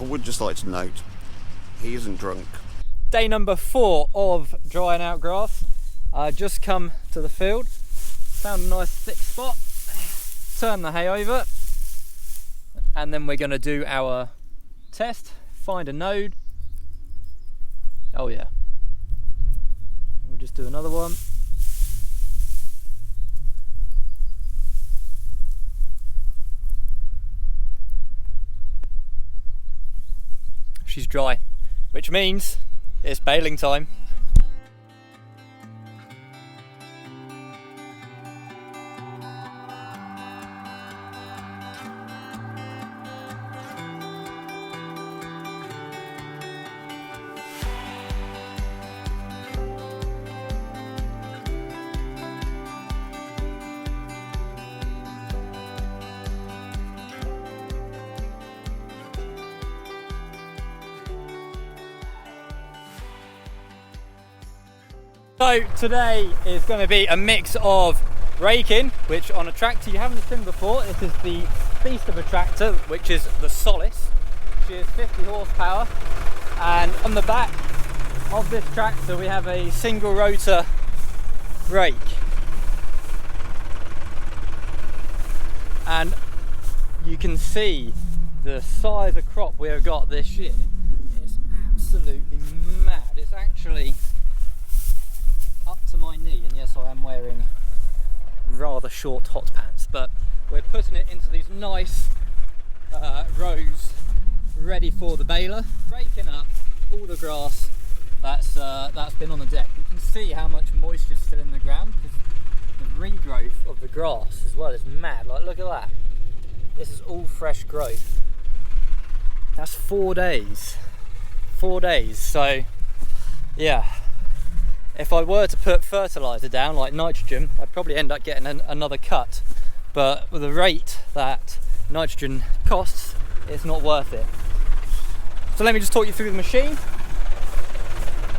I would just like to note, he isn't drunk. Day number 4 of drying out grass. I just come to the field, found a nice thick spot, turn the hay over, and then we're going to do our test, find a node. Oh yeah, we'll just do another one. She's dry, which means it's baling time. So today is going to be a mix of raking, which on a tractor you haven't seen before. This is the beast of a tractor, which is the Solace, which is 50 horsepower, and on the back of this tractor we have a single rotor rake, and you can see the size of crop we have got this year. It's absolutely mad. It's actually up to my knee, and yes, I am wearing rather short hot pants, but we're putting it into these nice rows ready for the baler, raking up all the grass that's been on the deck. You can see how much moisture is still in the ground, because the regrowth of the grass as well is mad. Like, look at that, this is all fresh growth. That's 4 days, so yeah. If I were to put fertiliser down, like nitrogen, I'd probably end up getting another cut. But with the rate that nitrogen costs, it's not worth it. So let me just talk you through the machine.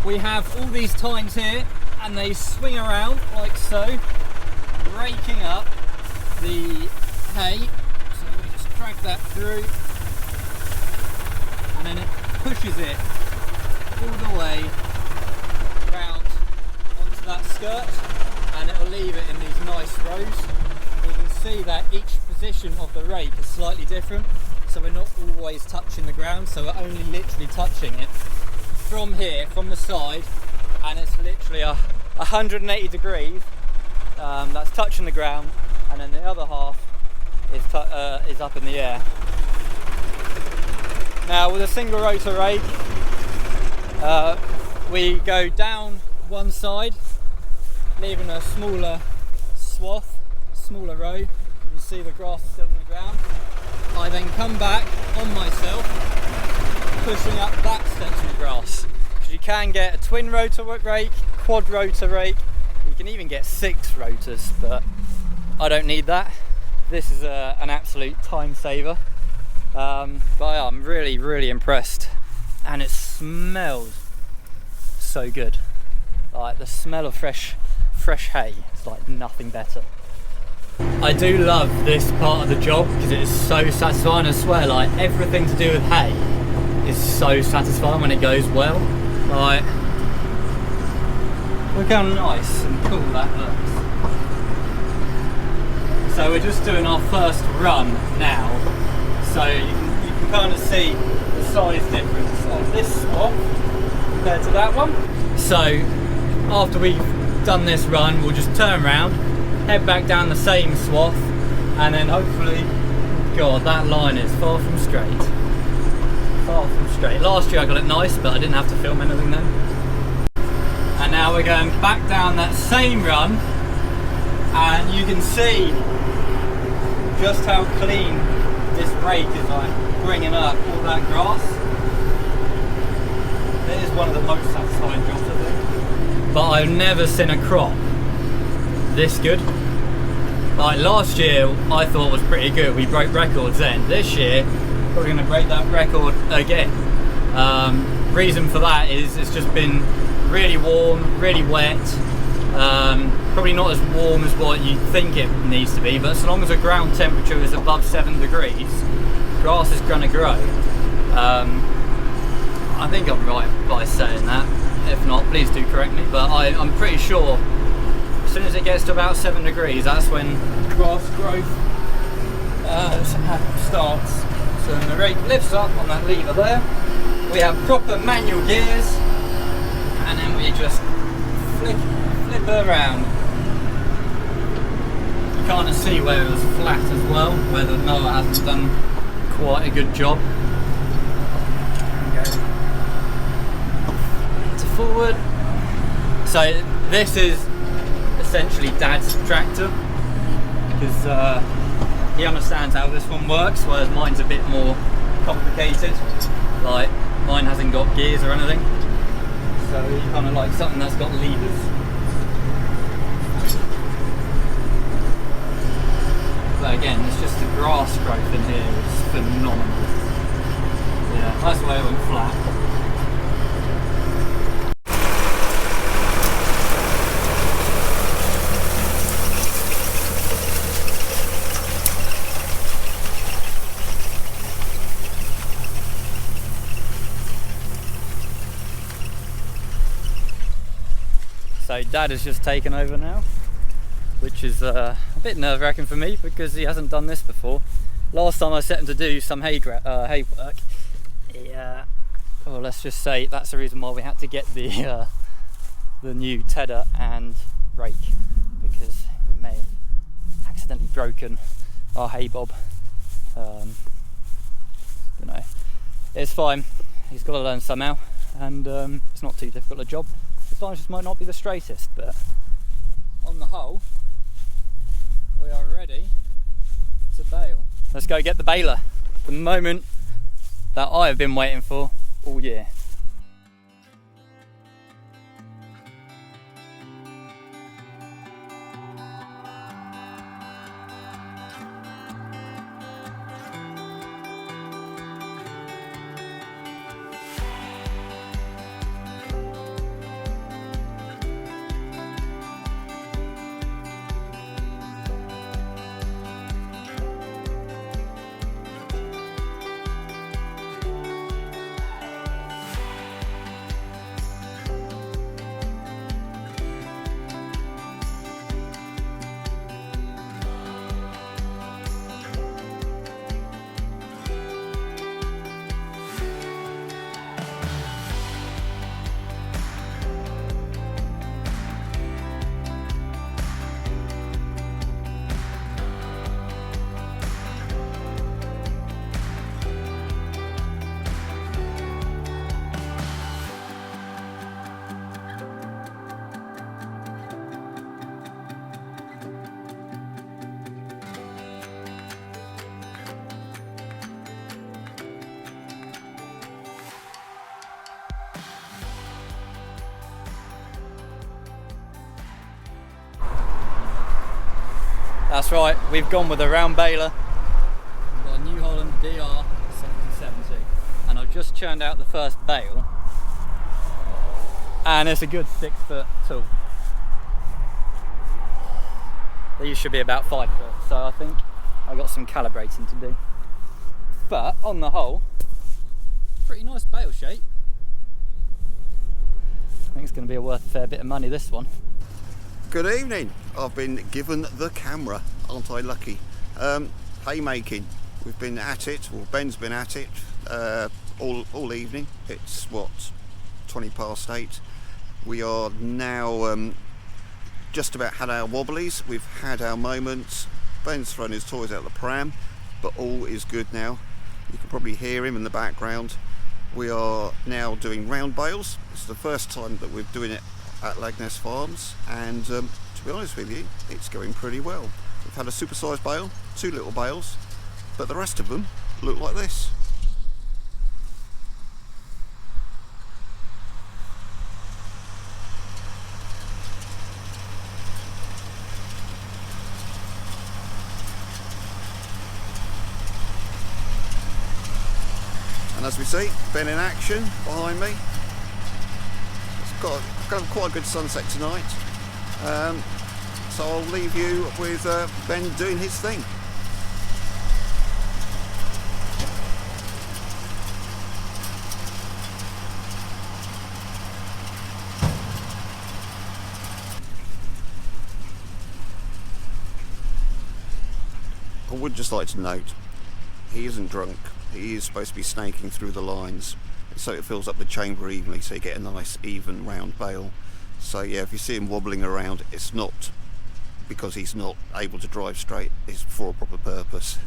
We have all these tines here, and they swing around like so, raking up the hay. So we just drag that through, and then it pushes it all the way round that skirt, and it will leave it in these nice rows. You can see that each position of the rake is slightly different, so we're not always touching the ground, so we're only literally touching it from here, from the side, and it's literally 180 degrees that's touching the ground, and then the other half is up in the air. Now with a single rotor rake, we go down one side, leaving a smaller swath, smaller row. You can see the grass is still on the ground. I then come back on myself, pushing up that section of grass. Because you can get a twin rotor rake, quad rotor rake, you can even get 6 rotors, but I don't need that. This is an absolute time saver. But I'm really impressed, and it smells so good. Like, the smell of fresh hay, it's like nothing better. I do love this part of the job because it is so satisfying. I swear, like, everything to do with hay is so satisfying when it goes well. Like, look how nice and cool that looks. So we're just doing our first run now, so you can kind of see the size difference of this swap compared to that one. So after we've done this run, we'll just turn around, head back down the same swath, and then hopefully, God, that line is far from straight. Far from straight. Last year I got it nice, but I didn't have to film anything then. And now we're going back down that same run, and you can see just how clean this rake is, like bringing up all that grass. It is one of the most satisfying jobs, I think. But I've never seen a crop this good. Like, last year I thought was pretty good, we broke records then. This year we're going to break that record again. Reason for that is it's just been really warm, really wet, probably not as warm as what you think it needs to be, but as long as the ground temperature is above 7 degrees, grass is going to grow. I think I'm right by saying that. If not, please do correct me, but I'm pretty sure as soon as it gets to about 7 degrees, that's when grass growth starts. So when the rake lifts up on that lever there, we have proper manual gears, and then we just flip it around. You kind of see where it was flat as well, where the mower hasn't done quite a good job. Okay. To forward. So this is essentially Dad's tractor, because he understands how this one works, whereas mine's a bit more complicated. Like, mine hasn't got gears or anything, so he kind of likes something that's got levers. But again, it's just the grass growth in here is phenomenal. Yeah, that's why it went flat. So Dad has just taken over now, which is a bit nerve-wracking for me because he hasn't done this before. Last time I set him to do some hay work, well, let's just say that's the reason why we had to get the new tedder and rake, because we may have accidentally broken our hay bob. But no, it's fine. He's got to learn somehow, and it's not too difficult a job. The just might not be the straightest, but on the whole, we are ready to bale. Let's go get the baler. The moment that I have been waiting for all year. That's right, we've gone with a round baler. We've got a New Holland DR 7070, and I've just churned out the first bale, and it's a good 6 foot tool. These should be about 5 foot, so I think I've got some calibrating to do. But on the whole, pretty nice bale shape. I think it's going to be worth a fair bit of money, this one. Good evening. I've been given the camera, aren't I lucky? Haymaking. We've been at it, well, Ben's been at it all evening. It's what, 20 past 8. We are now just about had our wobblies. We've had our moments. Ben's thrown his toys out the pram, but all is good now. You can probably hear him in the background. We are now doing round bales. It's the first time that we're doing it at Lagness Farms, and to be honest with you, it's going pretty well. We've had a supersized bale, 2 little bales, but the rest of them look like this. And as we see, Ben in action behind me. It's got quite a good sunset tonight, so I'll leave you with Ben doing his thing. would just like to note, he isn't drunk. He is supposed to be snaking through the lines, so it fills up the chamber evenly, so you get a nice even round bale. So yeah, if you see him wobbling around, it's not because he's not able to drive straight, it's for a proper purpose.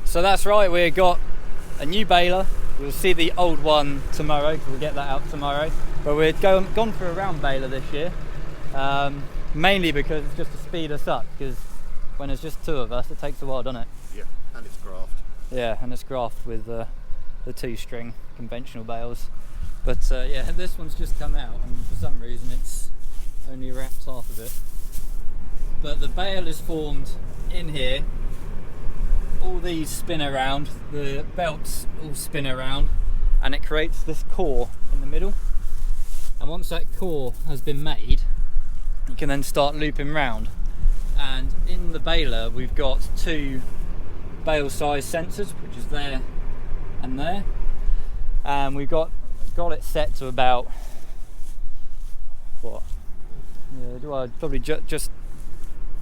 So that's right, we've got a new baler. We'll see the old one tomorrow, because we'll get that out tomorrow. But we've gone for a round baler this year, mainly because it's just to speed us up, because when there's just two of us, it takes a while, doesn't it? Yeah, and it's graft. Yeah, and it's graft with the two-string conventional bales. But yeah, this one's just come out, and for some reason it's only wrapped half of it. But the bale is formed in here. All these spin around, the belts all spin around, and it creates this core in the middle. And once that core has been made, you can then start looping round. And in the baler, we've got two bale size sensors, which is there and there. And we've got it set to about, what? Yeah, well, probably just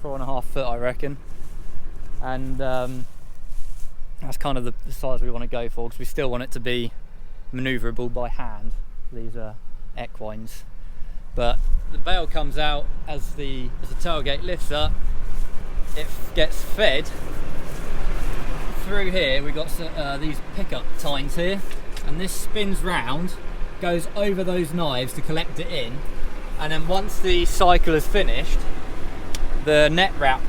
4.5 foot, I reckon. And that's kind of the size we want to go for, because we still want it to be manoeuvrable by hand. These are equines. But the bale comes out as the tailgate lifts up. It gets fed through here. We've got these pickup tines here, and this spins round, goes over those knives to collect it in, and then once the cycle is finished, the net wrap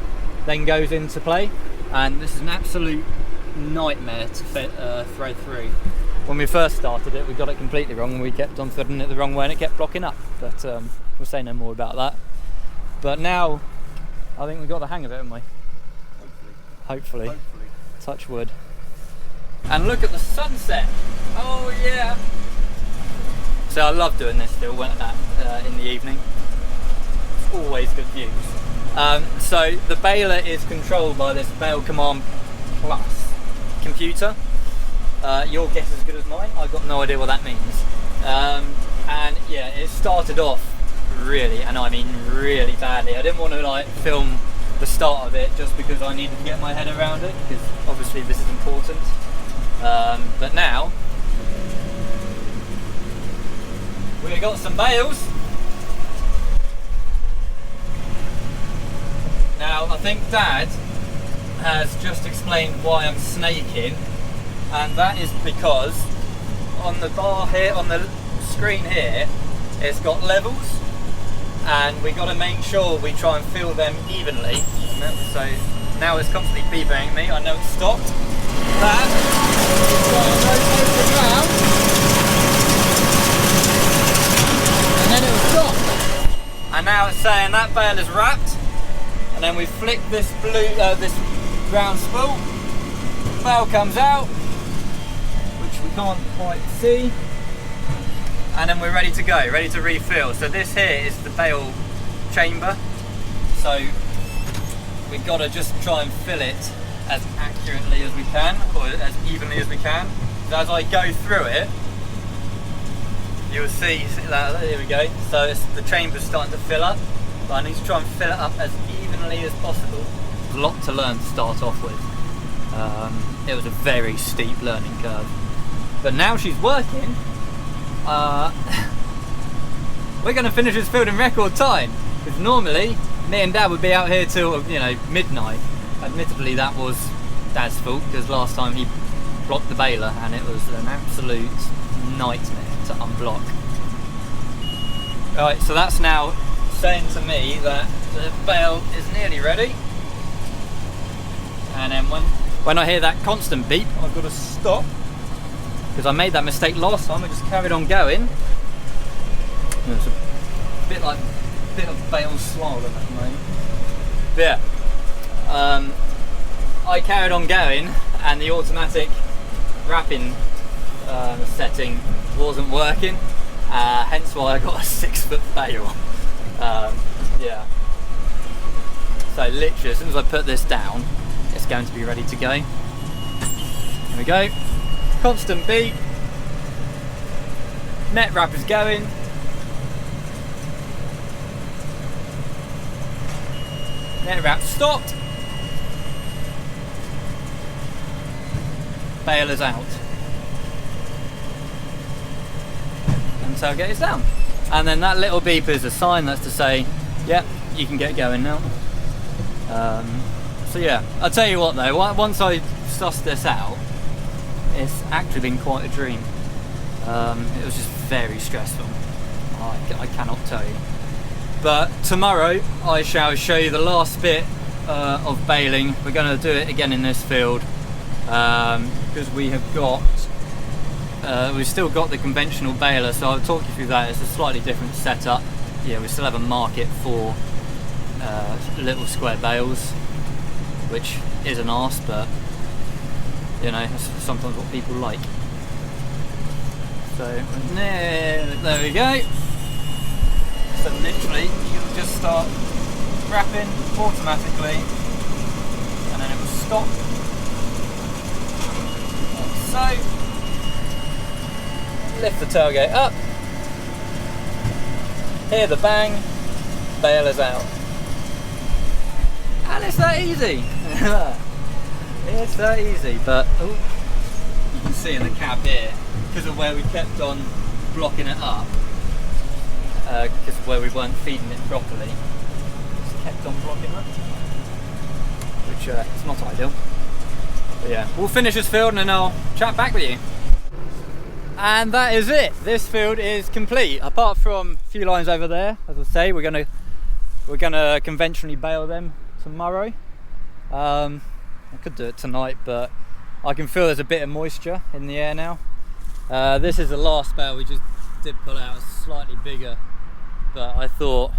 then goes into play. And this is an absolute nightmare to thread through. When we first started it, we got it completely wrong, and we kept on threading it the wrong way, and it kept blocking up. But we'll say no more about that. But now I think we've got the hang of it, haven't we? Hopefully. Touch wood. And look at the sunset. Oh yeah. So I love doing this still when in the evening. It's always good views. So the baler is controlled by this Bale Command Plus computer. Your guess is as good as mine. I've got no idea what that means. And yeah, it started off really, and I mean really badly. I didn't want to like film the start of it just because I needed to get my head around it, because obviously this is important. But now we've got some bales. Now I think Dad has just explained why I'm snaking, and that is because on the bar here, on the screen here, it's got levels, and we got to make sure we try and fill them evenly. So now it's constantly beeping at me. I know it's stopped. That and then it will stop. And now it's saying that bale is wrapped. And then we flick this this brown spool. Bale comes out, which we can't quite see. And then we're ready to go, ready to refill. So this here is the bale chamber. So we've got to just try and fill it as accurately as we can, or as evenly as we can. So as I go through it, you'll see that, there we go. So the chamber's starting to fill up, but I need to try and fill it up as evenly as possible. There's a lot to learn to start off with. It was a very steep learning curve. But now she's working, we're going to finish this field in record time. Because normally, me and Dad would be out here till, you know, midnight. Admittedly, that was Dad's fault, because last time he blocked the baler and it was an absolute nightmare to unblock. Right, so that's now saying to me that the bale is nearly ready. And then when I hear that constant beep, I've got to stop, because I made that mistake last time. I just carried on going. It's a bit of bale slalom at the moment. But yeah, I carried on going, and the automatic wrapping setting wasn't working, hence why I got a 6-foot bale. Yeah. So literally, as soon as I put this down, it's going to be ready to go. Here we go. Constant beat. Net wrap is going. Net wrap stopped. Baler's out. And tailgate is down. And then that little beep is a sign that's to say, yep, you can get going now. So yeah, I'll tell you what though, once I sussed this out, it's actually been quite a dream. It was just very stressful. I cannot tell you. But tomorrow I shall show you the last bit of baling. We're going to do it again in this field, because we've still got the conventional baler, so I'll talk you through that. It's a slightly different setup. Yeah, we still have a market for little square bales, which is an arse, but you know, that's sometimes what people like. So there we go. So literally, you'll just start wrapping automatically, and then it will stop. Like so. Lift the tailgate up. Hear the bang. Baler's out. And it's that easy. It's that easy, but you can see in the cab here, because of where we kept on blocking it up, because of where we weren't feeding it properly, just kept on blocking up, which is not ideal. But yeah, we'll finish this field and then I'll chat back with you. And that is it. This field is complete, apart from a few lines over there. As I say, we're gonna conventionally bale them tomorrow. I could do it tonight, but I can feel there's a bit of moisture in the air now. This is the last bale we just did pull out. It's slightly bigger, but I thought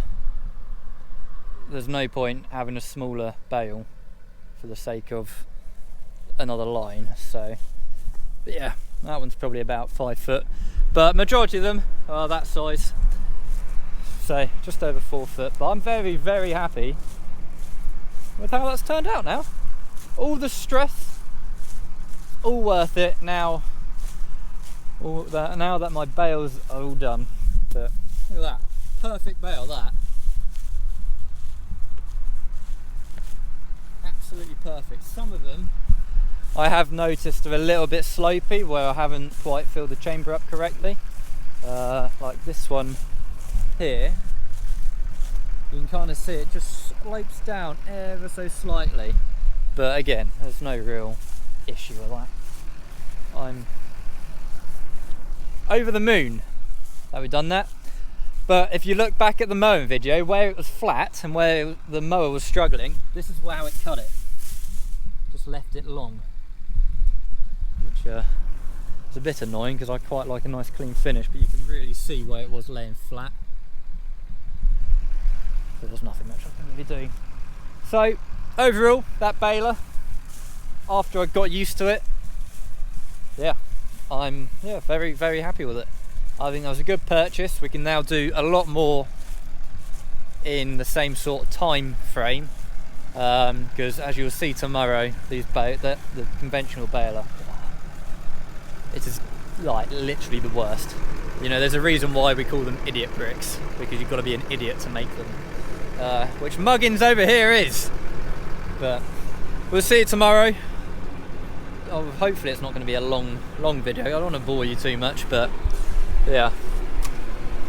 there's no point having a smaller bale for the sake of another line. So, but yeah, that one's probably about 5 foot, but majority of them are that size, so just over 4 foot. But I'm very, very happy with how that's turned out now. All the stress, all worth it now. Now that my bales are all done. But look at that, perfect bale that. Absolutely perfect. Some of them I have noticed are a little bit slopey, where I haven't quite filled the chamber up correctly. Like this one here, you can kind of see it just slopes down ever so slightly. But again, there's no real issue with that. I'm over the moon that we've done that. But if you look back at the mowing video, where it was flat and where the mower was struggling, this is how it cut it. Just left it long, which is a bit annoying because I quite like a nice clean finish, but you can really see where it was laying flat. There was nothing much I can really do. So overall, that baler, after I got used to it, yeah, I'm very, very happy with it. I think that was a good purchase. We can now do a lot more in the same sort of time frame because as you'll see tomorrow, the conventional baler, it is like literally the worst. You know, there's a reason why we call them idiot bricks, because you've got to be an idiot to make them, which Muggins over here is. But we'll see it tomorrow. Oh, hopefully it's not going to be a long video. I don't want to bore you too much, but yeah.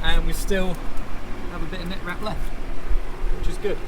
And we still have a bit of net wrap left, which is good.